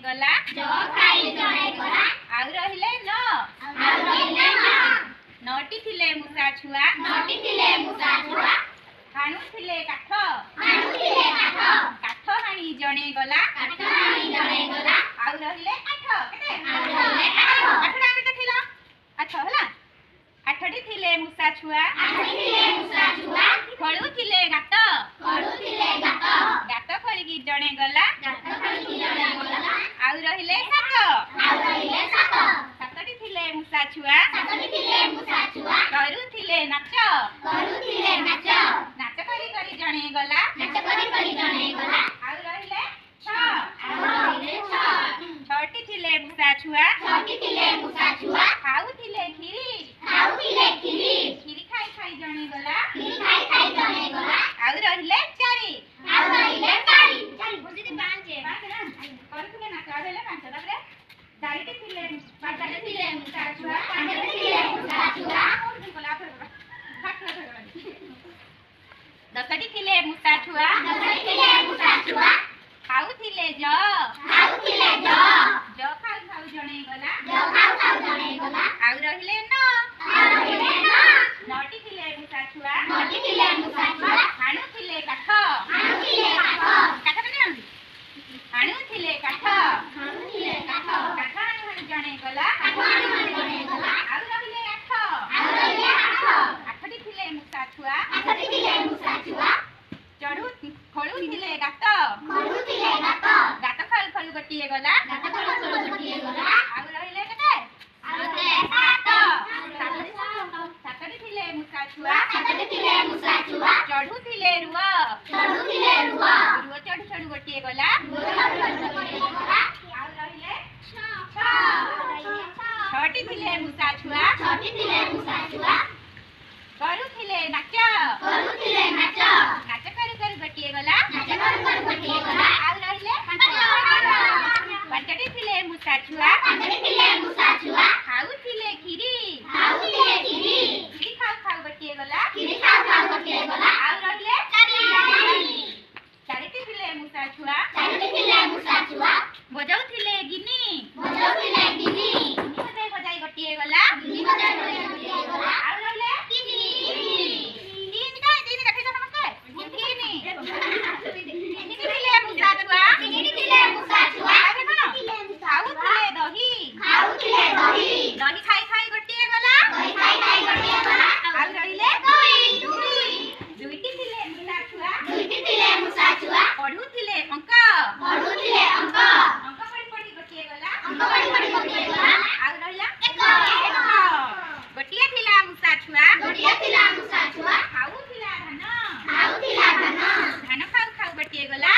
गला आउ रहिले न नटी थिले मुसा छुआ हाणु थिले काठ हाणी जणे गला आउ रहिले आठ केते आठटा केते थिला आठ हला आठटी थिले मुसा छुआ खळु थिले गात खळिकी जणे गला आउ रहिले सात सातटी थिले मुसा छुआ करू थिले नाच नाच करी करी जणे गला आउ रहिले छटी थिले मुसा छुआ खाउ थिले खीरी खीरी खाई खाई जणे गला आउ रहिले चारि दसटी थिले मुसा छुआ खाउ थिले ज खाउ खाउ जणे गला आउ रहिले न नटी थिले मुसा छुआ हाणु थिले काठ हाणु थिले काठ हाणु जणे गला आउ रहिले आठ आठटी थिले मुसा छुआ चढ़ू खळु थिले गात खळु खळु गटिए गला आउ रहिले केते सातटी थिले मुसा छुआ चढ़ू थिले रुआ चढ़ू चढ़ू गटिए गला आउ रहिले छटी थिले मुसा छुआ करू थिले नाच नाच करू करू गटिए गला आउ रहिले पांचटी थिले मुसा छुआ खाउ थिले खीरी खीरी खाउ खाउ गटिए गला आउ रहिले चारिटी थिले मुसा छुआ बजाउ थिले गिनी बजाई गटिए गला आउ रहिले दही खाई खाई गटिए गला आउ रहिले दुईटी थिले मुसा छुआ पढु थिले अंक पढि पढि गटिए गला आउ रहिला एक गटिए थिला मुसा छुआ खाउ थिला धान धान खाउ खाउ गटिए गला